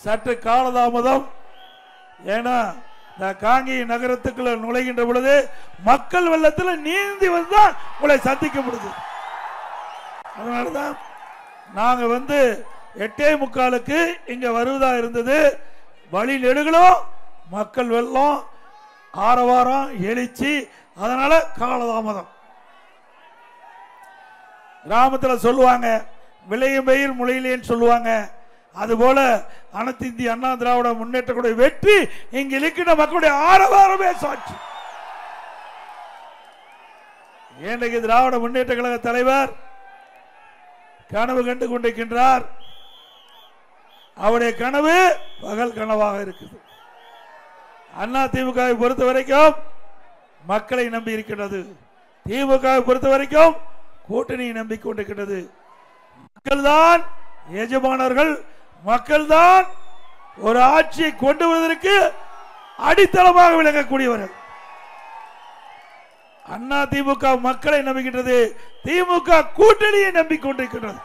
சற்று காலதாமதம். ஏன்னா இந்த காங்கி நகரத்துக்குள்ள நுழைகின்ற பொழுது மக்கள் வெள்ளத்தில் நீந்தி வந்தால் உங்களை சந்திக்க முடியுது. அதனாலதான் நாங்க 8:45 இங்க வருவதா இருந்தது. வழி நெடுகளும் மக்கள் வெள்ளம், ஆரவாரம், எழுச்சி, அதனால காலதாமதம். கிராமத்தில் சொல்லுவாங்க விளையும் பயிர் முளையிலேன்னு சொல்லுவாங்க. அதுபோல அனைத்து இந்திய அண்ணா திராவிட முன்னேற்றக்கூடிய வெற்றி இங்கு இருக்கின்ற மக்களுடைய ஆரவாரமே சாட்சி. இன்றைக்கு திராவிட முன்னேற்ற கழக தலைவர் கனவு கண்டு கொண்டிருக்கின்றார். அவருடைய கனவு பகல் கனவாக இருக்குது. அண்ணா திமுகவை பொறுத்த வரைக்கும் மக்களை நம்பி இருக்கின்றது. திமுகவை பொறுத்த வரைக்கும் கூட்டணியை நம்பிக்கொண்டிருக்கின்றது. மக்கள் தான் எஜமானர்கள், மக்கள் தான் ஒரு ஆட்சியை கொண்டு வருவதற்கு அடித்தளமாக விளங்கக்கூடியவர்கள். அண்ணா திமுக மக்களை நம்புகின்றது, திமுக கூட்டணியை நம்பிக்கொண்டிருக்கின்றது.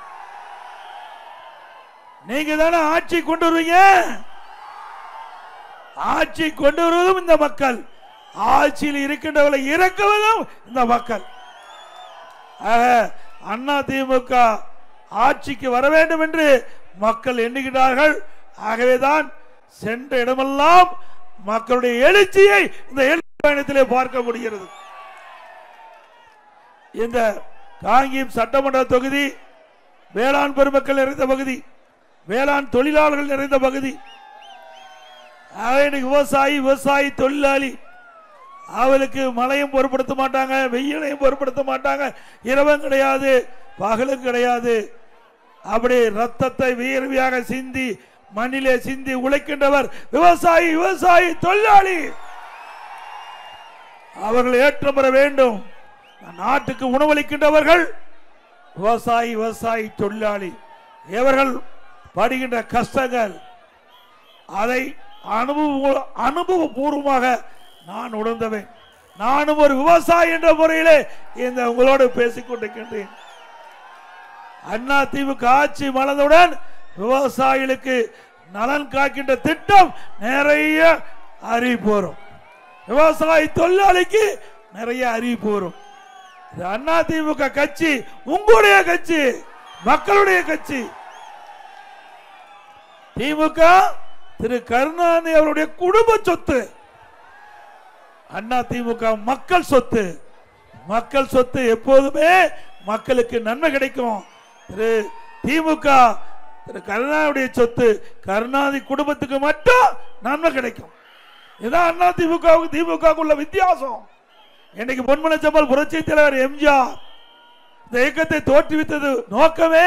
நீங்க தானே ஆட்சி கொண்டு வருவீங்க. ஆட்சி கொண்டு வருவதும் இந்த மக்கள், ஆட்சியில் இருக்கின்றவர்களை இறக்குவதும் இந்த மக்கள். ஆக அண்ணா திமுக ஆட்சிக்கு வர வேண்டும் என்று மக்கள் எண்ணுகிறார்கள். ஆகவேதான் சென்ற இடமெல்லாம் மக்களுடைய எழுச்சியை இந்த எழுச்சி பயணத்திலே பார்க்க முடிகிறது. இந்த காங்கேயம் சட்டமன்ற தொகுதி வேளாண் பெருமக்கள் நிறைந்த பகுதி, வேளாண் தொழிலாளர்கள் நிறைந்த பகுதி. விவசாயி தொழிலாளி அவளுக்கு மழையும் பொருட்படுத்த மாட்டாங்க, வெயிலையும் பொருட்படுத்த மாட்டாங்க, இரவும் கிடையாது, பகலும் கிடையாது. அப்படி ரத்தத்தை வியர்வையாக சிந்தி மண்ணிலே சிந்தி உழைக்கின்றவர் விவசாயி தொழிலாளி. அவர்கள் ஏற்றம் பெற வேண்டும். நாட்டுக்கு உணவளிக்கின்றவர்கள் விவசாயி தொழிலாளி. இவர்கள் படுகின்ற கஷ்டங்கள் அதை அனுபவபூர்வமாக நான் உணர்ந்தவன். நானும் ஒரு விவசாயி என்ற முறையிலே இந்த உங்களோடு பேசிக் கொண்டிருக்கின்றேன். அண்ணா திமுக ஆட்சி மலர்ந்தவுடன் விவசாயிகளுக்கு நலன் காக்கின்ற திட்டம் நிறைய அறிவிப்பு வரும். விவசாயி தொழிலாளிக்கு நிறைய அறிவிப்பு வரும். அண்ணா திமுக கட்சி உங்களுடைய கட்சி, மக்களுடைய கட்சி. திமுக திரு கருணாநிதி அவருடைய குடும்ப சொத்து. அண்ணா திமுக மக்கள் சொத்து. மக்கள் சொத்து எப்போதுமே மக்களுக்கு நன்மை கிடைக்கும். திரு திமுக திரு கருணாநிதியுடைய சொத்து, கருணாநிதி குடும்பத்துக்கு மட்டும் நன்மை கிடைக்கும். இதுதான் அண்ணா திமுக உள்ள வித்தியாசம். இன்னைக்கு பொன்மனச்செம்மல் புரட்சி தலைவர் எம்ஜிஆர் இந்த இயக்கத்தை தோற்றுவித்தது நோக்கமே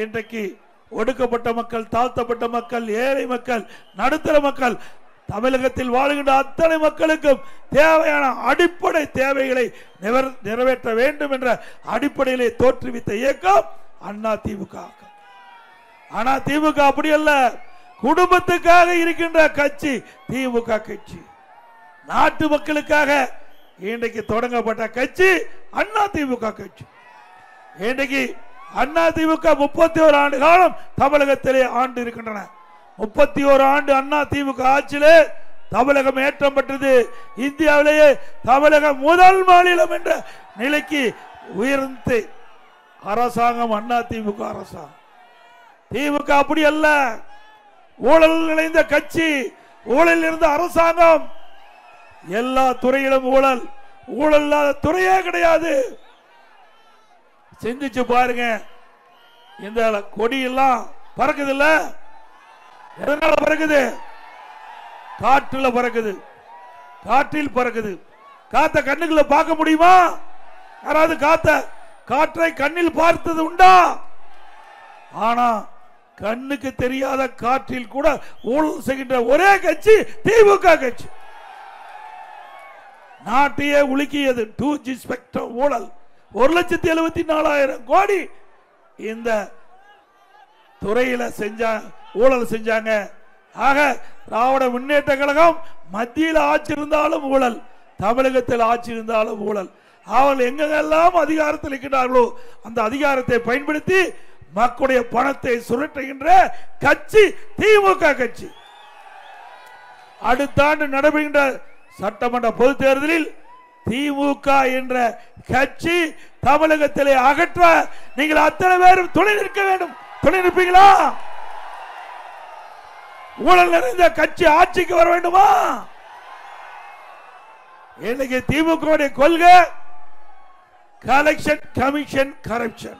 இன்றைக்கு ஒடுக்கப்பட்ட மக்கள், தாழ்த்தப்பட்ட மக்கள், ஏழை மக்கள், நடுத்தர மக்கள், தமிழகத்தில் வாழ்கின்ற அத்தனை மக்களுக்கும் தேவையான அடிப்படை தேவைகளை நிறைவேற்ற வேண்டும் என்ற அடிப்படையிலே தோற்றுவித்த இயக்கம் அண்ணா திமுக. ஆனா திமுக அப்படி அல்ல, குடும்பத்துக்காக இருக்கின்ற கட்சி திமுக கட்சி. நாட்டு மக்களுக்காக இன்றைக்கு தொடங்கப்பட்ட கட்சி அண்ணா திமுக கட்சி. இன்றைக்கு அண்ணா திமுக 31 ஆண்டு காலம் தமிழகத்திலே ஆண்டு இருக்கின்றன. 31 ஆண்டு அண்ணா திமுக ஆட்சியிலே தமிழகம் ஏற்றம் பெற்றது. இந்தியாவிலேயே தமிழகம் முதல் மாநிலம் என்ற நிலைக்கு உயர்ந்த அரசாங்கம் அண்ணா திமுக அரசாங்கம். திமுக அப்படி அல்ல, ஊழல் நிறைந்த கட்சி, ஊழல் இருந்த அரசாங்கம். எல்லா துறையிலும் ஊழல், ஊழல் இல்லாத துறையே கிடையாது. சிந்திச்சு பாருங்க, இந்த கொடி எல்லாம் பறக்குது இல்ல, எதனால பறக்குது? காற்றுல பறக்குது, காற்றில் பறக்குது. காத்த கண்ணுக்குள்ள பார்க்க முடியுமா? யாராவது காற்றை கண்ணில் பார்த்தது உண்டா? ஆனா கண்ணுக்கு தெரியாத காற்றில் கூட ஊழல் செய்கின்ற ஒரே கட்சி திமுக கட்சி. நாட்டையே உலுக்கியது 2G ஸ்பெக்ட்ரம் ஊழல். 1,74,000 கோடி இந்த துறையில ஊழல் செஞ்சாங்க. ஆக திராவிட முன்னேற்ற கழகம் மத்தியில் ஆட்சி இருந்தாலும் ஊழல், தமிழகத்தில் ஆட்சி இருந்தாலும் ஊழல். அவர்கள் எங்கெல்லாம் அதிகாரத்தில் இருக்கிறார்களோ அந்த அதிகாரத்தை பயன்படுத்தி மக்களுடைய பணத்தை சுரட்டுகின்ற கட்சி திமுக கட்சி. அடுத்த ஆண்டு நடைபெறுகின்ற சட்டமன்ற பொதுத் தேர்தலில் திமுக என்ற கட்சி தமிழகத்திலே அகற்ற நீங்கள் அத்தனை பேரும் துணை நிற்க வேண்டும். துணை நிற்பீங்களா? ஊழல் நிறைந்த கட்சி ஆட்சிக்கு வர வேண்டுமா? இன்னைக்கு திமுக கொள்கை கலெக்ஷன் கமிஷன் கரப்ஷன்.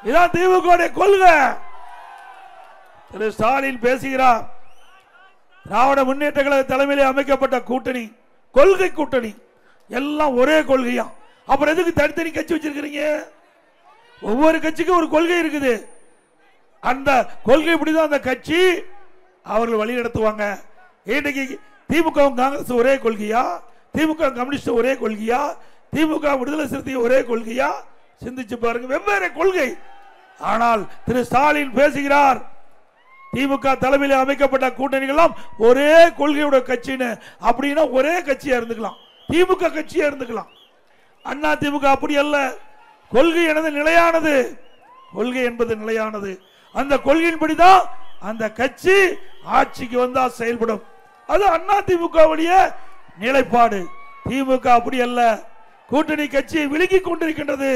இதான் திமுக கொள்கை. திரு ஸ்டாலின் பேசுகிறார், திராவிட முன்னேற்ற கழக தலைமையில் அமைக்கப்பட்ட கூட்டணி கொள்கை கூட்டணி எல்லாம் ஒரே கொள்கையா. அப்புறம் எதுக்கு தனித்தனி கட்சி வச்சிருக்கிறீங்க? ஒவ்வொரு கட்சிக்கும் ஒரு கொள்கை இருக்குது. அந்த கொள்கை இப்படிதான் அந்த கட்சி அவர்கள் வழி நடத்துவாங்க. இன்னைக்கு திமுக காங்கிரஸ் ஒரே கொள்கையா? திமுக கம்யூனிஸ்ட் ஒரே கொள்கையா? திமுக விடுதலை சிறுத்தை ஒரே கொள்கையா? சிந்திச்சு பாருங்க. வெவ்வேறு கொள்கை. ஆனால் திரு ஸ்டாலின் பேசுகிறார், திமுக தலைமையில் அமைக்கப்பட்ட கூட்டணிகள் ஒரே கொள்கையோட கட்சின்னு. அப்படின்னா ஒரே கட்சியா இருந்துக்கலாம், திமுக கட்சியா இருந்துக்கலாம். அண்ணா திமுக அப்படி அல்ல. கொள்கை என்பது நிலையானது. கொள்கை என்பது நிலையானது. அந்த கொள்கையின்படிதான் அந்த கட்சி ஆட்சிக்கு வந்தா செயல்படும். அது அண்ணா திமுகவுடைய நிலைப்பாடு. திமுக அப்படி அல்ல. கூட்டணி கட்சியை விலகிக் கொண்டிருக்கின்றது.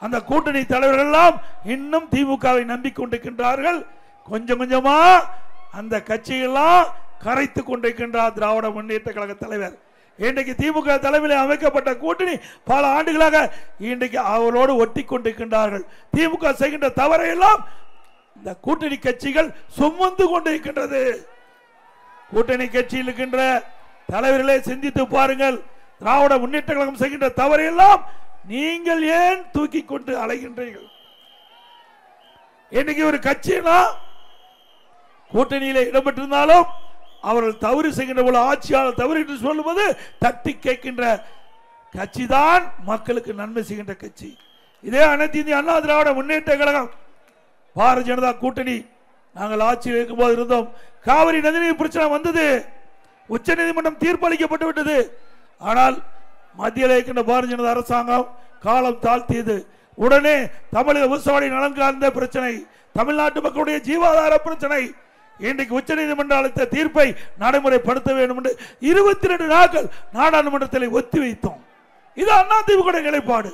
அந்த கூட்டணி தலைவர்கள் எல்லாம் இன்னும் திமுகவை நம்பிக்கொண்டிருக்கின்றார்கள். கொஞ்சம் கொஞ்சமா அந்த கட்சியெல்லாம் கரைத்து கொண்டிருக்கின்றார் திராவிட முன்னேற்ற கழக தலைவர். இன்றைக்கு திமுக தலைமையில் அமைக்கப்பட்ட கூட்டணி பல ஆண்டுகளாக இன்றைக்கு அவரோடு ஒட்டி கொண்டிருக்கின்றார்கள். திமுக செய்கின்ற தவறை எல்லாம் இந்த கூட்டணி கட்சிகள் சுமந்து கொண்டிருக்கின்றது. கூட்டணி கட்சியில் இருக்கின்ற தலைவர்களே சிந்தித்து பாருங்கள். திராவிட முன்னேற்ற கழகம் செய்கின்ற தவறை எல்லாம் நீங்கள் ஏன் தூக்கி கொண்டு அலைகின்றீர்கள்? இன்னைக்கு ஒரு கட்சினா கூட்டணியில இடம்பெற்றிருந்தாலும் அவர்கள் தவறு செய்கின்ற போல ஆட்சியாளர் தவறு என்று சொல்லும்போது தட்டி கேட்கின்ற கட்சி தான் மக்களுக்கு நன்மை செய்கின்ற கட்சி. இதே அனைத்து இந்திய அண்ணா திராவிட முன்னேற்ற கழகம் பாரதிய ஜனதா கூட்டணி நாங்கள் ஆட்சியில் இருக்கும்போது இருந்தோம். காவிரி நதிநீர் பிரச்சனை வந்தது, உச்ச நீதிமன்றம் தீர்ப்பளிக்கப்பட்டு விட்டது. ஆனால் மத்தியில் இருக்கின்ற பாரதிய ஜனதா அரசாங்கம் காலம் தாழ்த்தியது. உடனே தமிழக விவசாய நலன் சார்ந்த பிரச்சனை, தமிழ்நாட்டு மக்களுடைய ஜீவாதார பிரச்சனை, இன்றைக்கு உச்ச நீதிமன்றம் அளித்த தீர்ப்பை நடைமுறைப்படுத்த வேண்டும் என்று 22 நாட்கள் நாடாளுமன்றத்தில் ஒத்தி வைத்தோம். இது அதிமுக நிலைப்பாடு.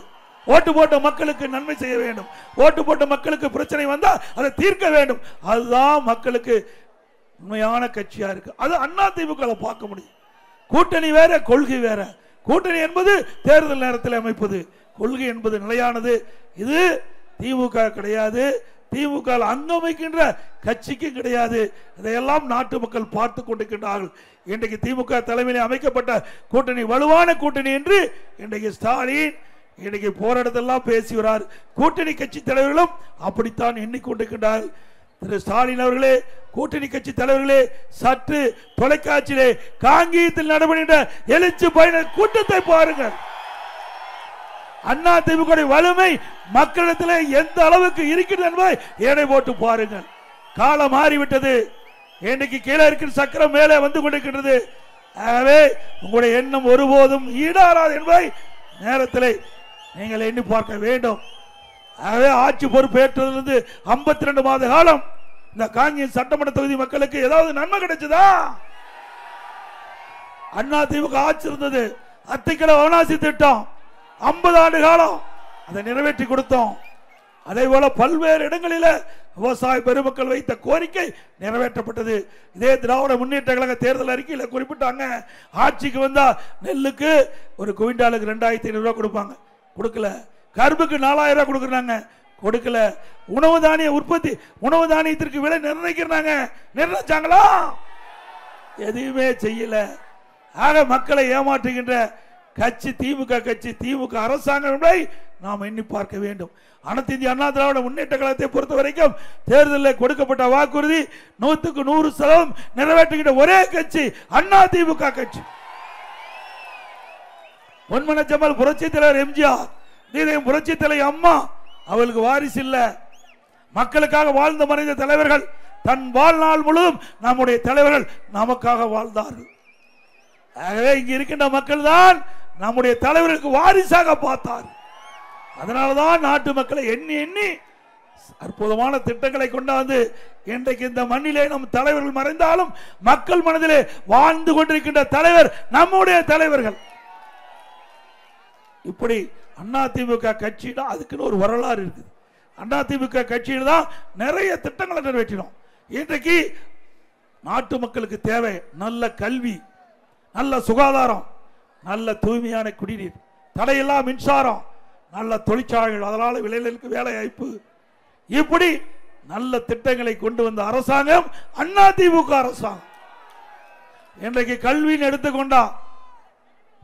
ஓட்டு போட்ட மக்களுக்கு நன்மை செய்ய வேண்டும், ஓட்டு போட்ட மக்களுக்கு பிரச்சனை வந்தா அதை தீர்க்க வேண்டும். அதுதான் மக்களுக்கு உண்மையான கட்சியா இருக்கு. அது அதிமுக பார்க்க முடியும். கூட்டணி வேற, கொள்கை வேற. கூட்டணி என்பது தேர்தல் நேரத்தில் அமைப்பது, கொள்கை என்பது நிலையானது. இது திமுக கிடையாது, திமுக அங்கம் வைக்கின்ற கட்சிக்கு கிடையாது. இதையெல்லாம் நாட்டு மக்கள் பார்த்து கொண்டிருக்கின்றார்கள். இன்றைக்கு திமுக தலைமையில் அமைக்கப்பட்ட கூட்டணி வலுவான கூட்டணி என்று இன்றைக்கு ஸ்டாலின் இன்றைக்கு போராட்டத்தெல்லாம் பேசி வரார். கூட்டணி கட்சி தலைவர்களும் அப்படித்தான் எண்ணிக்கொண்டிருக்கின்றார்கள். திரு ஸ்டாலின் அவர்களே, கூட்டணி கட்சி தலைவர்களே, சற்று தொலைக்காட்சியிலே காங்கேயத்தில் நடைபெறுகின்ற எழுச்சி பயண கூட்டத்தை பாருங்கள். அண்ணா திமுக வலிமை மக்களிடத்தில் எந்த அளவுக்கு இருக்கிறது என்பதை எடை போட்டு பாருங்கள். காலம் மாறிவிட்டது. இன்னைக்கு கீழே இருக்கிற சக்கரம் மேலே வந்து கொண்டிருக்கிறது. ஆகவே உங்களுடைய எண்ணம் ஒருபோதும் ஈடாராது என்பதை நேரத்தில் நீங்கள் எண்ணி பார்க்க வேண்டும். ஆகவே ஆட்சி பொறுப்பேற்றதிலிருந்து 52 மாத காலம் இந்த காங்கேயம் சட்டமன்ற தொகுதி மக்களுக்கு ஏதாவது நன்மை கிடைச்சதா? அண்ணா திமுக ஆட்சி இருந்தது. அத்திக்கடை அவனாசி திட்டம் 50 ஆண்டு காலம் அதை நிறைவேற்றி கொடுத்தோம். அதே போல பல்வேறு இடங்களில் விவசாய பெருமக்கள் வைத்த கோரிக்கை நிறைவேற்றப்பட்டது. இதே திராவிட முன்னேற்ற கழக தேர்தல் அறிக்கையில் குறிப்பிட்டாங்க, ஆட்சிக்கு வந்தா நெல்லுக்கு ஒரு குவிண்டாலுக்கு 2500 ரூபாய் கொடுப்பாங்க, கொடுக்கல. கரும்புக்கு 4000 ரூபாய் கொடுக்குறாங்க, கொடுக்கல. உணவு தானிய உற்பத்தி, உணவு தானியத்திற்கு விலை நிர்ணயிக்கிறாங்க, நிர்ணயிச்சாங்களா? எதுவுமே செய்யல. ஆக மக்களை ஏமாற்றுகின்ற கட்சி திமுக கட்சி, திமுக அரசாங்கம் என்பதை நாம் எண்ணி பார்க்க வேண்டும். அனைத்து இந்திய அண்ணா திராவிட முன்னேற்ற கழகத்தை பொறுத்த வரைக்கும் தேர்தலில் கொடுக்கப்பட்ட வாக்குறுதி 100க்கு 100% நிறைவேற்றுகின்ற ஒரே கட்சி அண்ணா திமுக கட்சி. பொன்மனச்செம்மல் புரட்சி தலைவர் எம்ஜிஆர், இதயம் புரட்சி தலைவர் அம்மா, அவளுக்கு வாரிசு இல்ல. மக்களுக்காக வாழ்ந்த மறைந்த தலைவர்கள் தன் வாழ்நாள் முழுவதும் நம்முடைய தலைவர்கள் நமக்காக வாழ்ந்தார்கள். ஆகவே இங்க இருக்கின்ற மக்கள் தான் நம்முடைய தலைவர்களுக்கு வாரிசாக பார்த்தார். அதனாலதான் நாட்டு மக்களை எண்ணி எண்ணி அற்புதமான திட்டங்களை கொண்டாந்து இன்றைக்கு இந்த மண்ணிலே நம் தலைவர்கள் மறைந்தாலும் மக்கள் மனதிலே வாழ்ந்து கொண்டிருக்கின்ற தலைவர் நம்முடைய தலைவர்கள். இப்படி அதிமுக கட்சியில அதுக்குன்னு ஒரு வரலாறு இருக்குது. அதிமுக கட்சியில் தான் நிறைய திட்டங்களை நிறைவேற்றினோம். இன்றைக்கு நாட்டு மக்களுக்கு தேவை நல்ல கல்வி, நல்ல சுகாதாரம், நல்ல தூய்மையான குடிநீர், தடையில்லா மின்சாரம், நல்ல தொழிற்சாலைகள், அதனால விளைநிலங்களுக்கு வேலை வாய்ப்பு, இப்படி நல்ல திட்டங்களை கொண்டு வந்த அரசாங்கம் அதிமுக அரசாங்கம். இன்றைக்கு கல்வின்னு எடுத்துக்கொண்டா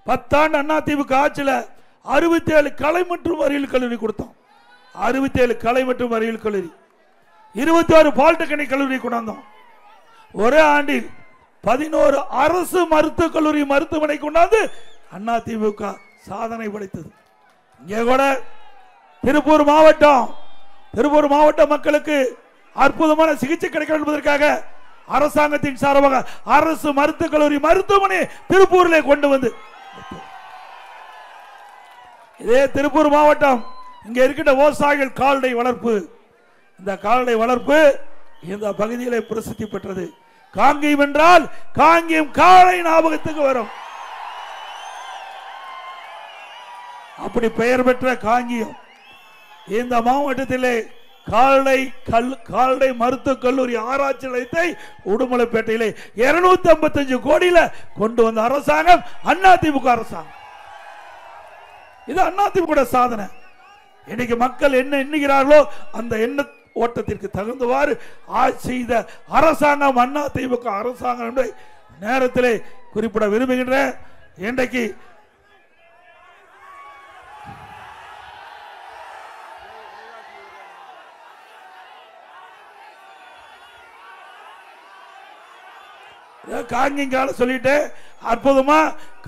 10 ஆண்டு அதிமுக ஆட்சியில் 67 கலை மற்றும் அறிவியல் கல்லூரி கொடுத்தோம். 67 கலை மற்றும் அறிவியல் கல்லூரி, 26 பாலிடெக்னிக் கல்லூரி கொண்டாந்தோம். ஒரே ஆண்டில் 11 அரசு மருத்துவக் கல்லூரி மருத்துவமனை கொண்டாந்து அதிமுக சாதனை படைத்தது. இங்கே கூட திருப்பூர் மாவட்ட மக்களுக்கு அற்புதமான சிகிச்சை கிடைக்கும் என்பதற்காக அரசாங்கத்தின் சார்பாக அரசு மருத்துவக் கல்லூரி மருத்துவமனை திருப்பூரிலே கொண்டு வந்து, இதே திருப்பூர் மாவட்டம் இங்க இருக்கின்ற விவசாயிகள் கால்நடை வளர்ப்பு, இந்த கால்நடை வளர்ப்பு இந்த பகுதியிலே பிரசித்தி பெற்றது. காங்கேயம் என்றால் காங்கேயம் காளை ஞாபகத்துக்கு வரும். அப்படி பெயர் பெற்ற காங்கேயம் இந்த மாவட்டத்திலே கால்நடை மருத்துவக் கல்லூரி ஆராய்ச்சி நிலையத்தை உடுமலைப்பேட்டையிலே 255 கோடியில கொண்டு வந்த அரசாங்கம் அதிமுக அரசாங்கம். இது அதிமுக சாதனை. இன்னைக்கு மக்கள் என்ன எண்ணுகிறார்களோ அந்த எண்ண ஓட்டத்திற்கு தகுந்தவாறு ஆட்சி செய்த அரசாங்கம் அதிமுக அரசாங்கம் என்ற நேரத்திலே குறிப்பிட விரும்புகின்றேன். இன்றைக்கு காங்கிங் காலை சொல்லிட்டு அற்புதமா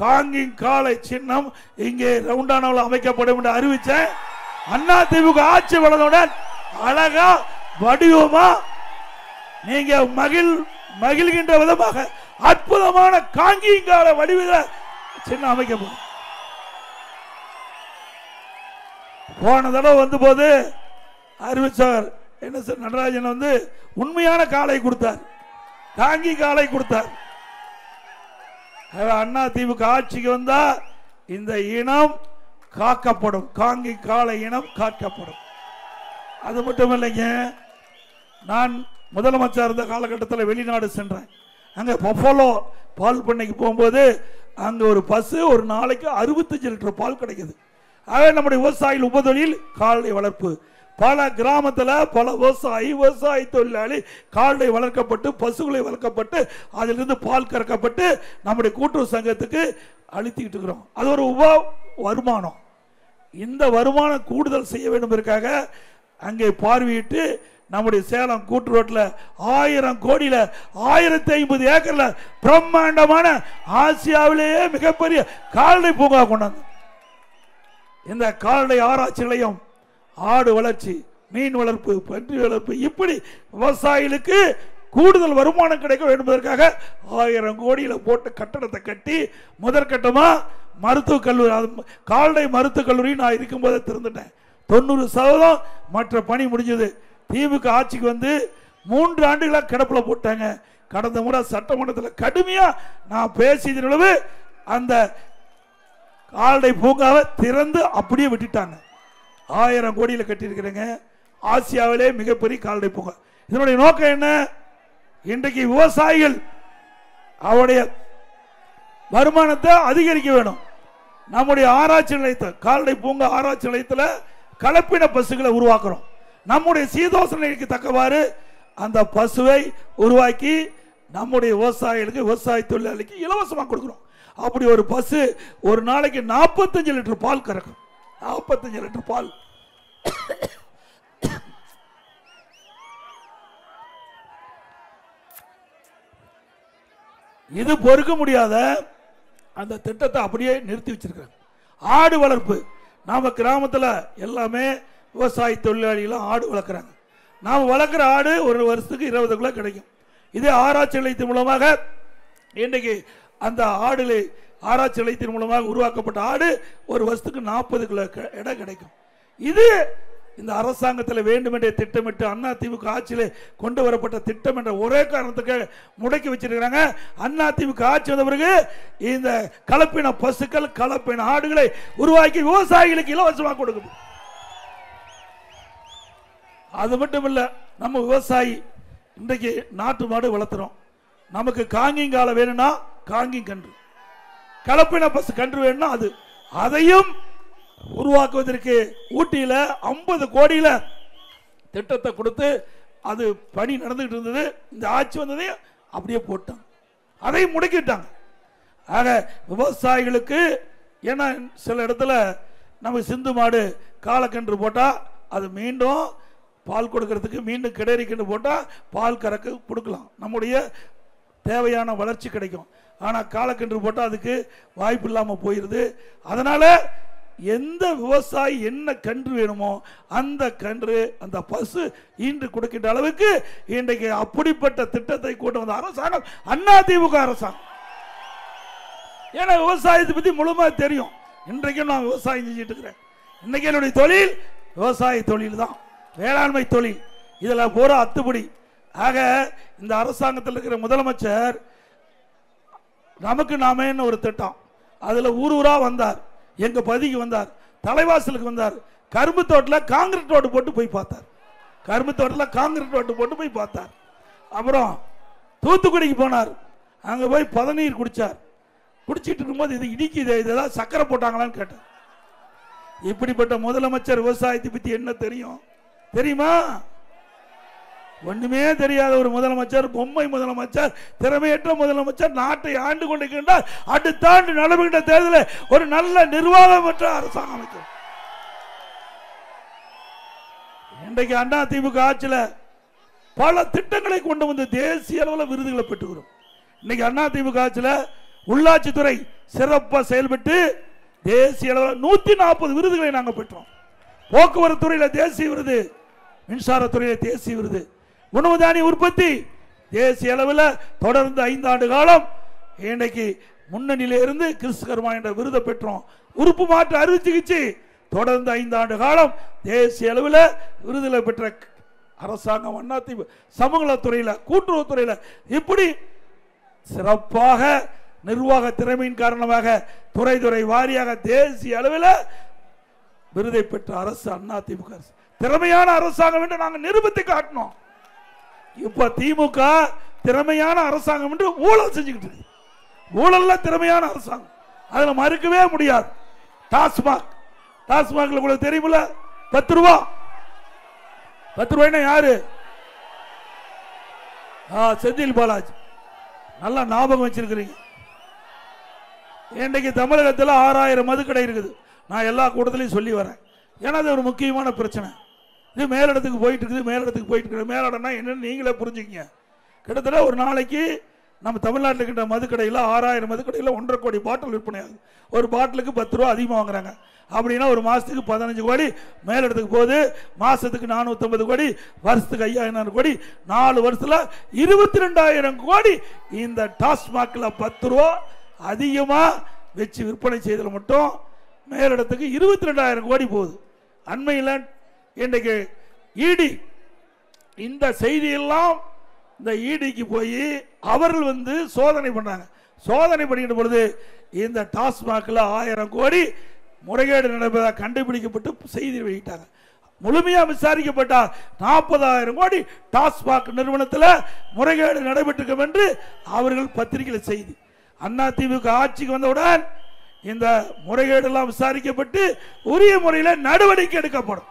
காங்கிங் காலை சின்னம் இங்கே ரவுண்டானாவில் அமைக்கப்படும் என்று அறிவிச்சேன். அதிமுக ஆட்சி வளர்ந்தவுடன் அழகா வடிவமா நீங்க மகிழ்கின்ற விதமாக அற்புதமான காங்கிங் கால வடிவில் சின்னம் அமைக்கப்படும். போன தடவை வந்த போது அறிவிச்சார் என்ன சார், நடராஜன் வந்து உண்மையான காலை கொடுத்தார், காங்கி காலை கொடுத்தார். அதிமுக ஆட்சிக்கு வந்தா இந்த இனம் காக்கப்படும், காங்கி காலை இனம் காக்கப்படும். அது மட்டும் இல்லைங்க, நான் முதலமைச்சர் இருந்த காலகட்டத்தில் வெளிநாடு சென்றேன். அங்க பஃபலோ பால் பண்ணைக்கு போகும்போது அங்க ஒரு பசு ஒரு நாளைக்கு 65 லிட்டர் பால் கிடைக்குது. ஆக நம்முடைய விவசாயிகள் உபதொழில் கால்நடை வளர்ப்பு. பல கிராமத்தில் பல விவசாய தொழிலாளி கால்நடை வளர்க்கப்பட்டு பசுகளை வளர்க்கப்பட்டு அதிலிருந்து பால் கறக்கப்பட்டு நம்முடைய கூட்டுறவு சங்கத்துக்கு அளித்துக்கிட்டு இருக்கிறோம். அது ஒரு வருமானம். இந்த வருமானம் கூடுதல் செய்ய வேண்டும் என்பதற்காக அங்கே பார்வையிட்டு நம்முடைய சேலம் கூட்டு ரோட்டில் 1000 கோடியில 1050 ஏக்கர்ல பிரம்மாண்டமான ஆசியாவிலேயே மிகப்பெரிய கால்நடை பூங்கா கொண்டாந்து இந்த கால்நடை ஆராய்ச்சி நிலையம், ஆடு வளர்ச்சி, மீன் வளர்ப்பு, பன்றி வளர்ப்பு, இப்படி விவசாயிகளுக்கு கூடுதல் வருமானம் கிடைக்க வேண்டும் என்பதற்காக 1000 கோடியில போட்டு கட்டடத்தை கட்டி முதற்கட்டமா மருத்துவக் கல்லூரி, கால்நடை மருத்துவக் கல்லூரி நான் இருக்கும்போதே திறந்துட்டேன். 90% மற்ற பணி முடிஞ்சது. திமுக ஆட்சிக்கு வந்து 3 ஆண்டுகளாக கிடப்பில் போட்டாங்க. கடந்த முறை சட்டமன்றத்தில் கடுமையா நான் பேசியது நிலவு அந்த கால்நடை பூங்காவை திறந்து அப்படியே விட்டுட்டாங்க. 1000 கோடியில கட்டியிருக்கிறேங்க. ஆசியாவிலே மிகப்பெரிய கால்நடை பூங்கா. இதனுடைய நோக்கம் என்ன? இன்றைக்கு விவசாயிகள் அவருடைய வருமானத்தை அதிகரிக்க வேணும். நம்முடைய ஆராய்ச்சி நிலையத்தில் கால்நடை பூங்கா ஆராய்ச்சி நிலையத்தில் கலப்பின பசுகளை உருவாக்குறோம். நம்முடைய சீதோஷண நிலைக்கு தக்கவாறு அந்த பசுவை உருவாக்கி நம்முடைய விவசாயிகளுக்கு, விவசாய தொழிலாளிக்கு இலவசமாக கொடுக்கிறோம். அப்படி ஒரு பசு ஒரு நாளைக்கு 45 லிட்டர் பால் கறக்கும். 45 லிட்டர் பால். இது பொறுக்க முடியாத அந்த திட்டத்தை அப்படியே நிறுத்தி வச்சிருக்காங்க. ஆடு வளர்ப்பு, நாம கிராமத்தில் எல்லாமே விவசாய தொழிலாளிகளும் ஆடு வளர்க்குறாங்க. நாம் வளர்க்குற ஆடு ஒரு வருஷத்துக்கு 20 கிலோ கிடைக்கும். இதே ஆராய்ச்சி நிலையத்தின் மூலமாக இன்றைக்கு அந்த ஆராய்ச்சி நிலையத்தின் மூலமாக உருவாக்கப்பட்ட ஆடு ஒரு வருஷத்துக்கு 40 கிலோ எடை கிடைக்கும். இது இந்த அரசாங்கத்தில் வேண்டுமென்றே திட்டமிட்டு அதிமுக ஆட்சியில் கொண்டு வரப்பட்ட திட்டம் என்ற ஒரே காரணத்துக்கு முடக்கி வச்சிருக்கிறாங்க. அதிமுக ஆட்சி வந்த பிறகு இந்த கலப்பின பசுக்கள் கலப்பின ஆடுகளை உருவாக்கி விவசாயிகளுக்கு இலவசமாக கொடுக்கும். அது மட்டும் இல்ல, நம்ம விவசாயி இன்றைக்கு நாட்டு மாடு வளர்த்துறோம். நமக்கு காங்கிங்கால வேணும்னா காங்கிங் கன்று, கலப்பின பசு கன்று வேணும்னா அது, அதையும் உருவாக்குவதற்கு ஊட்டியில 50 கோடியில திட்டத்தை கொடுத்து அது பணி நடந்துகிட்டு இருந்தது. இந்த ஆட்சி வந்ததையும் அப்படியே போட்டாங்க, அதையும் முடக்கிட்டாங்க. ஆக விவசாயிகளுக்கு ஏன்னா சில இடத்துல நம்ம சிந்து மாடு காலக்கன்று போட்டா அது மீண்டும் பால் கொடுக்கறதுக்கு மீண்டும் கிடரிக்கன்று போட்டா பால் கறக்க கொடுக்கலாம், நம்முடைய தேவையான வளர்ச்சி கிடைக்கும். ஆனா காலக்கன்று போட்டா அதுக்கு வாய்ப்பு இல்லாம போயிருது. அதனால எந்த விவசாயி என்ன கன்று வேணுமோ அந்த கன்று அந்த பசு ஈன்று கொடுக்கின்ற அளவுக்கு இன்றைக்கு அப்படிப்பட்ட திட்டத்தை கொண்டு வந்த அரசாங்கம் அதிமுக அரசாங்கம். ஏன்னா விவசாயத்தை பத்தி முழுமையாக தெரியும். இன்றைக்கும் நான் விவசாயம் செஞ்சுட்டு இருக்கிறேன். இன்னைக்கு என்னுடைய தொழில் விவசாய தொழில் தான், வேளாண்மை தொழில். இதுல போற அத்துப்படி. ஆக இந்த அரசாங்கத்தில் இருக்கிற முதலமைச்சர் நமக்கு நாமேன்னு ஒரு திட்டம், அதுல ஊர் ஊரா வந்தார், எங்க பதிக்கு வந்தார், தலைவாசலுக்கு வந்தார், கரும்பு தோட்டத்தில் காங்கிரீட் ரோடு போட்டு போய் பார்த்தார், கரும்பு தோட்டத்தில் காங்கிரீட் ரோடு போட்டு போய் பார்த்தார். அப்புறம் தூத்துக்குடிக்கு போனார், அங்க போய் பதநீர் குடிச்சார். குடிச்சிட்டு இருக்கும்போது இது இடிக்குது, இதெல்லாம் சக்கரை போட்டாங்களான்னு கேட்டார். இப்படிப்பட்ட முதலமைச்சர் விவசாயத்தை பத்தி என்ன தெரியும் தெரியுமா? ஒண்ணுமே தெரியாத ஒரு முதலமைச்சர், பொம்மை முதலமைச்சர், திறமையற்ற முதலமைச்சர் நாட்டை ஆண்டு கொண்டிருக்கின்றார். அடுத்த ஆண்டு நடைபெற்ற தேர்தலில் ஒரு நல்ல நிர்வாகம் பெற்ற அரசாங்கம் அமைக்கும். இன்றைக்கு அதிமுக ஆட்சியில் பல திட்டங்களை கொண்டு வந்து தேசிய அளவில் விருதுகளை பெற்றுக்கிறோம். இன்னைக்கு அதிமுக ஆட்சியில் உள்ளாட்சித்துறை சிறப்பாக செயல்பட்டு தேசிய அளவில் 140 விருதுகளை நாங்கள் பெற்றோம். போக்குவரத்து துறையில் தேசிய விருது, மின்சாரத்துறையில் தேசிய விருது, உணவு தானிய உற்பத்தி தேசிய அளவில் தொடர்ந்து 5 ஆண்டு காலம் இன்றைக்கு முன்னணியில இருந்து கிறிஸ்துகர்மா என்ற விருதை பெற்றோம். உறுப்பு மாற்று அறுவை சிகிச்சை தொடர்ந்து 5 ஆண்டு காலம் தேசிய அளவில் விருதுகளை பெற்ற அரசாங்கம் அதிமுக. சமூகத்துறையில், கூட்டுறவுத்துறையில் இப்படி சிறப்பாக நிர்வாக திறமையின் காரணமாக துறை வாரியாக தேசிய அளவில் விருதை பெற்ற அரசு அதிமுக அரசு. திறமையான அரசாங்கம் என்று நாங்கள் நிரூபித்து காட்டினோம். இப்ப திமுக திறமையான அரசாங்கம் என்று ஊழல் செஞ்சுக்கிட்டு இருக்கு. ஊழல்ல திறமையான அரசாங்கம், அதுல மறுக்கவே முடியாது. டாஸ்மாக்ல உங்களுக்கு தெரியுமில்ல, 10 ரூபா. 10 ரூபாய்னா யாரு? செந்தில் பாலாஜி. நல்லா ஞாபகம் வச்சிருக்கிறீங்க. இன்றைக்கு தமிழகத்தில் 6000 மதுக்கடை இருக்குது. நான் எல்லா கூட்டத்திலையும் சொல்லி வரேன். ஏன்னா அது ஒரு முக்கியமான பிரச்சனை. இது மேலிடத்துக்கு போயிட்டு இருக்குது, மேலிடத்துக்கு போயிட்டு இருக்குது. மேலிடம்னா என்னன்னு நீங்களே புரிஞ்சுக்கிங்க. கிட்டத்தட்ட ஒரு நாளைக்கு நம்ம தமிழ்நாட்டில் இருக்கின்ற மதுக்கடையில் 6000 மதுக்கடையில் 1.5 கோடி பாட்டில் விற்பனை ஆகுது. ஒரு பாட்டிலுக்கு 10 ரூபா அதிகமாக வாங்குறாங்க. அப்படின்னா ஒரு மாசத்துக்கு 15 கோடி மேலிடத்துக்கு போகுது. மாசத்துக்கு 450 கோடி, வருஷத்துக்கு 5000 கோடி, 4 வருஷத்துல 22,000 கோடி இந்த டாஸ்மாக்ல 10 ரூபா அதிகமா வச்சு விற்பனை செய்தல் மட்டும் மேலிடத்துக்கு 22,000 கோடி போகுது. அண்மையில் இன்றைக்கு இடி இந்த செய்தியெல்லாம் இந்த இடிக்கு போய் அவர்கள் வந்து சோதனை பண்றாங்க. சோதனை பண்ணிக்கிட்ட பொழுது இந்த டாஸ்மாக்ல 1000 கோடி முறைகேடு நடப்பதாக கண்டுபிடிக்கப்பட்டு செய்தி வெளியிட்டாங்க. முழுமையா விசாரிக்கப்பட்டா 40,000 கோடி டாஸ்மாக் நிறுவனத்தில் முறைகேடு நடைபெற்றிருக்கும் என்று அவர்கள் பத்திரிகையில் செய்தி. அதிமுக ஆட்சிக்கு வந்தவுடன் இந்த முறைகேடு எல்லாம் விசாரிக்கப்பட்டு உரிய முறையில் நடவடிக்கை எடுக்கப்படும்.